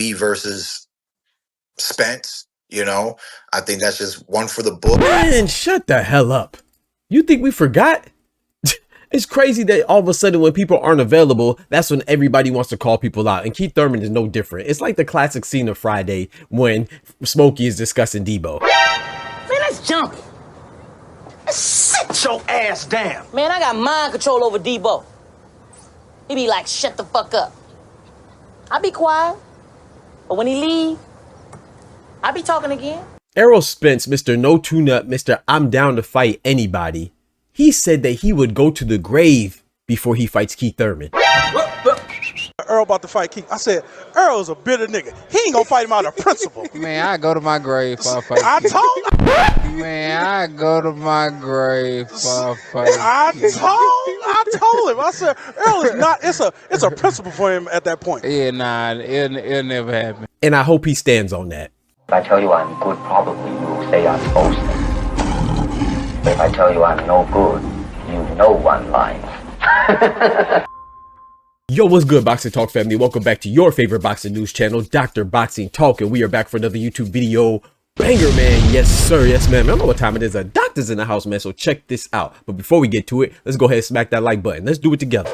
versus Spence, you know, I think that's just one for the book. Man, shut the hell up. You think we forgot? It's crazy that all of a sudden when people aren't available, that's when everybody wants to call people out. And Keith Thurman is no different. It's like the classic scene of Friday when Smokey is discussing Debo. Man, that's jumpy. Sit your ass down. Man, I got mind control over Debo. He be like, shut the fuck up. I be quiet. But when he leave, I be talking again. Errol Spence, Mr. No Tune-Up, Mr. I'm down to fight anybody. He said that he would go to the grave before he fights Keith Thurman. Errol about to fight Keith. I said, Errol's a bitter nigga. He ain't gonna fight him out of principle. Man, I go to my grave for a fight. I told Man, I go to my grave for a fight. I told him. I said, Errol is not, it's a principle for him at that point. Yeah, nah, it'll never happen. And I hope he stands on that. If I tell you I'm good, probably you will say I'm boasting. But if I tell you I'm no good, you know one line. Yo, what's good, Boxing Talk family? Welcome back to your favorite boxing news channel, Dr. Boxing Talk, and we are back for another YouTube video. Banger, man. Yes, sir. Yes, man. I don't know what time it is. A doctor's in the house, man, so check this out. But before we get to it, let's go ahead and smack that like button. Let's do it together.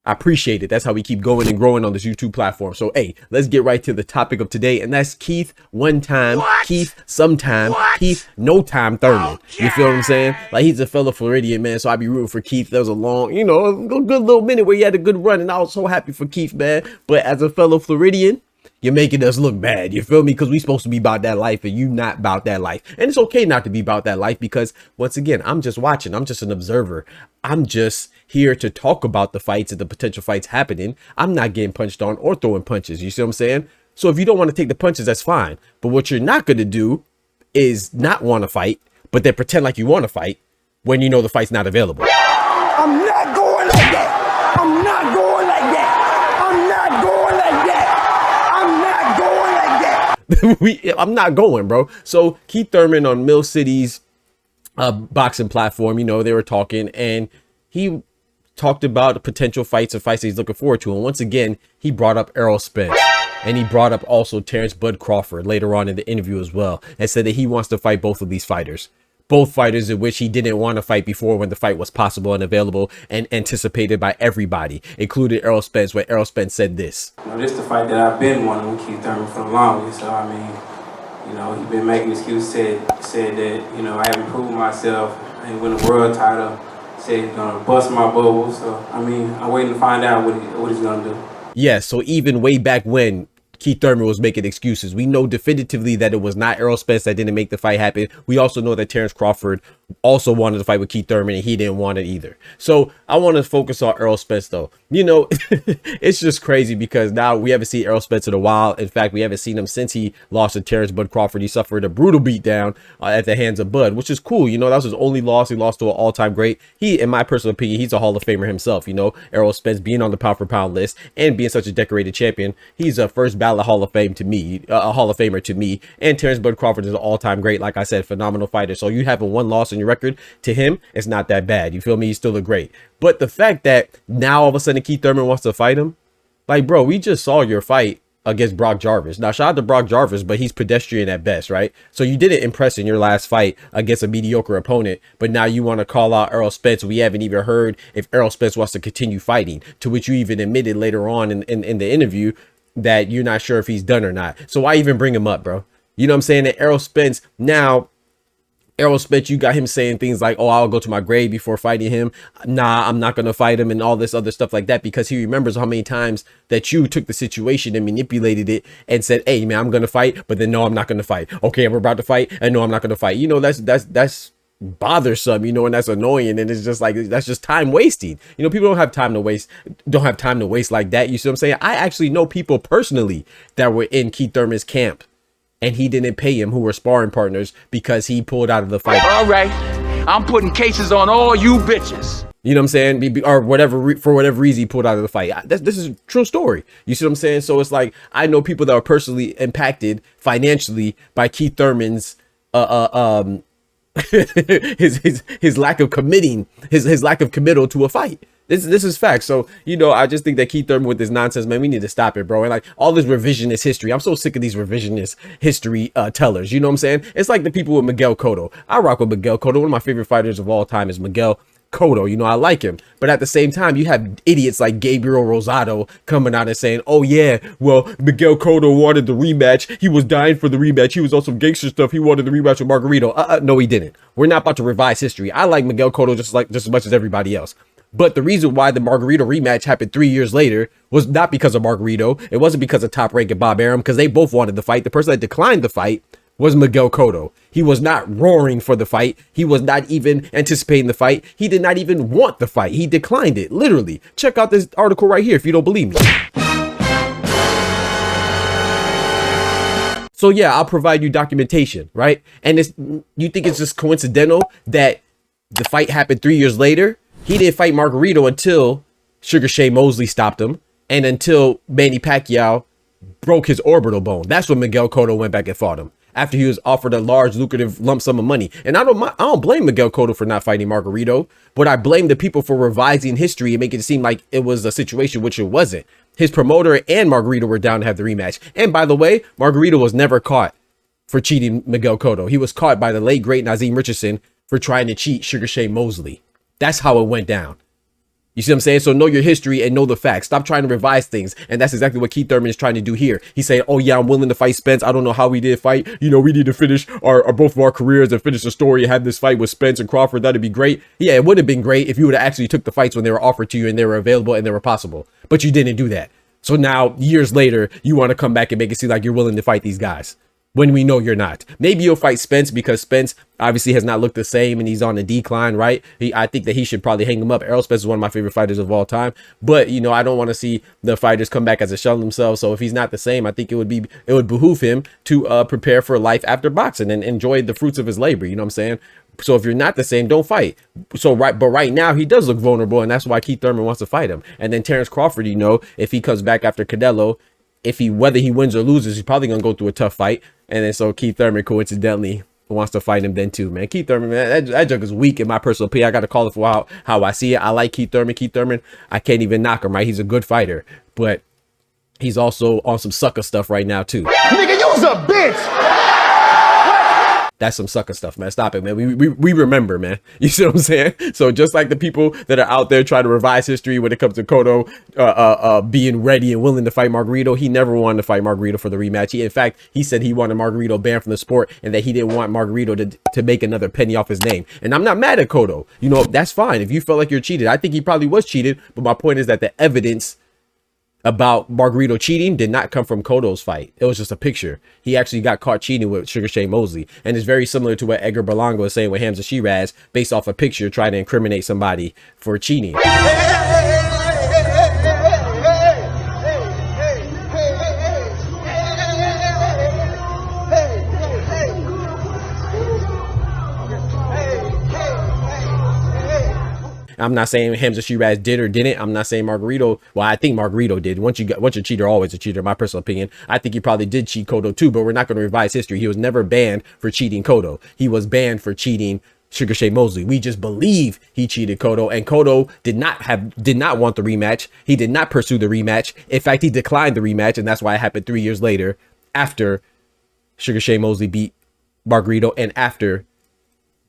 I appreciate it. That's how we keep going and growing on this YouTube platform. So, hey, let's get right to the topic of today, and that's Keith one time, Keith sometime, Keith no time Thurman. You feel what I'm saying? Like, he's a fellow Floridian, man, so I be rooting for Keith. There was a long, you know, a good little minute where he had a good run, and I was so happy for Keith, man. But as a fellow Floridian, you're making us look bad. You feel me? Because we supposed to be about that life and you not about that life. And it's okay not to be about that life because, once again, I'm just watching. I'm just an observer. I'm just here to talk about the fights and the potential fights happening. I'm not getting punched on or throwing punches. You see what I'm saying? So if you don't want to take the punches, that's fine. But what you're not going to do is not want to fight, but then pretend like you want to fight when you know the fight's not available. I'm not going like that. I'm not going like that. I'm not going like that. I'm not going, bro. So Keith Thurman on Mill City's boxing platform, you know, they were talking and he talked about potential fights and fights that he's looking forward to. And once again, he brought up Errol Spence and he brought up also Terence Bud Crawford later on in the interview as well, and said that he wants to fight both of these fighters. Both fighters in which he didn't want to fight before when the fight was possible and available and anticipated by everybody, including Errol Spence, where Errol Spence said this. You know, this is the fight that I've been wanting with Keith Thurman for the longest. So, I mean, you know, he's been making excuses, said that, you know, I haven't proved myself. I ain't win the world title. Said he's going to bust my bubble. So, I mean, I'm waiting to find out what he's going to do. Yeah, so even way back when Keith Thurman was making excuses, we know definitively that it was not Errol Spence that didn't make the fight happen. We also know that Terence Crawford also wanted to fight with Keith Thurman and he didn't want it either. So I want to focus on Errol Spence though. You know, it's just crazy because now we haven't seen Errol Spence in a while. In fact, we haven't seen him since he lost to Terence Bud Crawford. He suffered a brutal beatdown at the hands of Bud, which is cool. You know, that was his only loss. He lost to an all-time great. He, in my personal opinion, he's a Hall of Famer himself. You know, Errol Spence being on the pound for pound list and being such a decorated champion, he's a first ballot Hall of Fame to me, a Hall of Famer to me. And Terence Bud Crawford is an all-time great, like I said, phenomenal fighter. So you having one loss in your record, to him, it's not that bad. You feel me? He's still a great. But the fact that now all of a sudden Keith Thurman wants to fight him, like, bro, we just saw your fight against Brock Jarvis. Now, shout out to Brock Jarvis, but he's pedestrian at best, right? So you didn't impress in your last fight against a mediocre opponent, but now you want to call out Errol Spence. We haven't even heard if Errol Spence wants to continue fighting, to which you even admitted later on in the interview that you're not sure if he's done or not. So why even bring him up, bro? You know what I'm saying? That Errol Spence, now Errol Spence, you got him saying things like, oh, I'll go to my grave before fighting him. Nah, I'm not going to fight him and all this other stuff like that, because he remembers how many times that you took the situation and manipulated it and said, hey, man, I'm going to fight. But then, no, I'm not going to fight. Okay, we're about to fight. And no, I'm not going to fight. You know, that's bothersome, you know, and that's annoying. And it's just like, that's just time wasting. You know, people don't have time to waste like that. You see what I'm saying? I actually know people personally that were in Keith Thurman's camp and he didn't pay him, who were sparring partners, because he pulled out of the fight. All right, I'm putting cases on all you bitches. You know what I'm saying? Or whatever, for whatever reason he pulled out of the fight. This is a true story. You see what I'm saying? So it's like, I know people that are personally impacted financially by Keith Thurman's his lack of committing, his lack of committal to a fight. This is fact. So, you know, I just think that Keith Thurman with this nonsense, man, we need to stop it, bro. And like all this revisionist history, I'm so sick of these revisionist history tellers. You know what I'm saying? It's like the people with Miguel Cotto. I rock with Miguel Cotto. One of my favorite fighters of all time is Miguel Cotto. You know, I like him. But at the same time, you have idiots like Gabriel Rosado coming out and saying, oh yeah, well, Miguel Cotto wanted the rematch. He was dying for the rematch. He was on some gangster stuff. He wanted the rematch with Margarito. No, he didn't. We're not about to revise history. I like Miguel Cotto just as much as everybody else. But the reason why the Margarito rematch happened 3 years later was not because of Margarito. It wasn't because of Top Rank and Bob Arum, because they both wanted the fight. The person that declined the fight was Miguel Cotto. He was not roaring for the fight. He was not even anticipating the fight. He did not even want the fight. He declined it, literally. Check out this article right here if you don't believe me. So yeah, I'll provide you documentation, right? And you think it's just coincidental that the fight happened 3 years later? He didn't fight Margarito until Sugar Shane Mosley stopped him and until Manny Pacquiao broke his orbital bone. That's when Miguel Cotto went back and fought him after he was offered a large lucrative lump sum of money. And I don't blame Miguel Cotto for not fighting Margarito, but I blame the people for revising history and making it seem like it was a situation which it wasn't. His promoter and Margarito were down to have the rematch. And by the way, Margarito was never caught for cheating Miguel Cotto. He was caught by the late great Nazim Richardson for trying to cheat Sugar Shane Mosley. That's how it went down. You see what I'm saying? So know your history and know the facts. Stop trying to revise things. And that's exactly what Keith Thurman is trying to do here. He's saying, oh yeah, I'm willing to fight Spence. I don't know how we did fight. You know, we need to finish our both of our careers and finish the story and have this fight with Spence and Crawford. That'd be great. Yeah, it would have been great if you would have actually took the fights when they were offered to you and they were available and they were possible. But you didn't do that. So now, years later, you want to come back and make it seem like you're willing to fight these guys when we know you're not. Maybe you'll fight Spence because Spence obviously has not looked the same and he's on a decline, right? I think that he should probably hang him up. Errol Spence is one of my favorite fighters of all time, but you know, I don't want to see the fighters come back as a shell of themselves. So if he's not the same, I think it would behoove him to prepare for life after boxing and enjoy the fruits of his labor. You know what I'm saying? So if you're not the same, don't fight. So right now he does look vulnerable, and that's why Keith Thurman wants to fight him. And then Terence Crawford, you know, if he comes back after Canelo, whether he wins or loses, he's probably gonna go through a tough fight. And then so Keith Thurman coincidentally wants to fight him then too, man. Keith Thurman, man, that joke is weak in my personal opinion. I got to call it for how I see it. I like Keith Thurman. Keith Thurman, I can't even knock him, right? He's a good fighter, but he's also on some sucker stuff right now too. Nigga, you's a bitch. That's some sucker stuff, man. Stop it, man. We remember, man. You see what I'm saying? So just like the people that are out there trying to revise history when it comes to Cotto being ready and willing to fight Margarito, he never wanted to fight Margarito for the rematch. In fact, he said he wanted Margarito banned from the sport and that he didn't want Margarito to make another penny off his name. And I'm not mad at Cotto. You know, that's fine. If you felt like you're cheated, I think he probably was cheated. But my point is that the evidence about Margarito cheating did not come from Cotto's fight. It was just a picture. He actually got caught cheating with Sugar Shane Mosley. And it's very similar to what Edgar Berlanga was saying with Hamza Shiraz, based off a picture trying to incriminate somebody for cheating. I'm not saying Hamza Shiraz did or didn't. I'm not saying Margarito. Well, I think Margarito did. Once a cheater, always a cheater. My personal opinion. I think he probably did cheat Cotto too. But we're not going to revise history. He was never banned for cheating Cotto. He was banned for cheating Sugar Shane Mosley. We just believe he cheated Cotto, and Cotto did not want the rematch. He did not pursue the rematch. In fact, he declined the rematch, and that's why it happened 3 years later, after Sugar Shane Mosley beat Margarito and after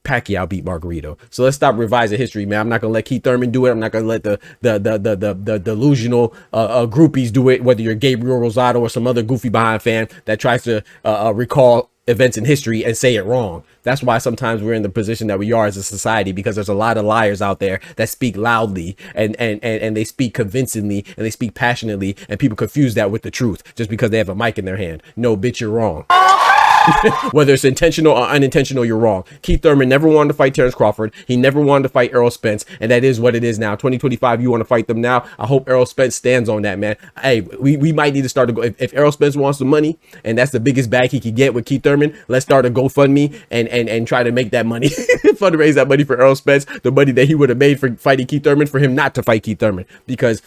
Pacquiao beat Margarito. So let's stop revising history, man. I'm not gonna let Keith Thurman do it. I'm not gonna let the delusional groupies do it. Whether you're Gabriel Rosado or some other goofy behind fan that tries to recall events in history and say it wrong. That's why sometimes we're in the position that we are as a society, because there's a lot of liars out there that speak loudly and they speak convincingly and they speak passionately, and people confuse that with the truth just because they have a mic in their hand. No, bitch, you're wrong. Whether it's intentional or unintentional, you're wrong. Keith Thurman never wanted to fight Terence Crawford. He never wanted to fight Errol Spence, and that is what it is now. 2025, you want to fight them now. I hope Errol Spence stands on that, man. Hey, we might need to start to go. If Errol Spence wants some money, and that's the biggest bag he could get with Keith Thurman, let's start a GoFundMe and try to make that money, fundraise that money for Errol Spence, the money that he would have made for fighting Keith Thurman, for him not to fight Keith Thurman, because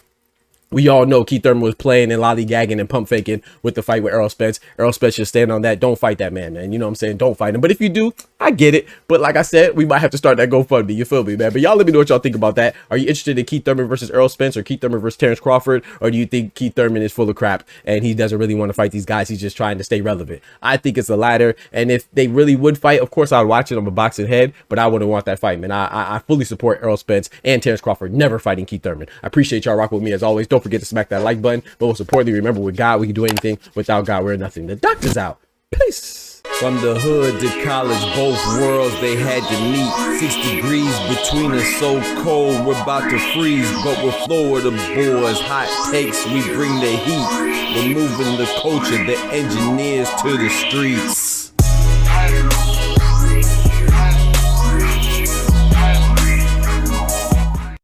We all know Keith Thurman was playing and lollygagging and pump faking with the fight with Errol Spence. Errol Spence should stand on that. Don't fight that man. You know what I'm saying? Don't fight him. But if you do, I get it. But like I said, we might have to start that GoFundMe. You feel me, man? But y'all let me know what y'all think about that. Are you interested in Keith Thurman versus Errol Spence or Keith Thurman versus Terence Crawford? Or do you think Keith Thurman is full of crap and he doesn't really want to fight these guys? He's just trying to stay relevant. I think it's the latter. And if they really would fight, of course, I'd watch it. I'm a boxing head, but I wouldn't want that fight, man. I fully support Errol Spence and Terence Crawford never fighting Keith Thurman. I appreciate y'all rocking with me as always. Don't forget to smack that like button, but most importantly, remember, with God we can do anything. Without God we're nothing. The doctor's out. Peace. From the hood to college, both worlds they had to meet. 6 degrees between us, so cold we're about to freeze. But we're Florida boys, hot takes, we bring the heat. We're moving the culture, the engineers to the streets.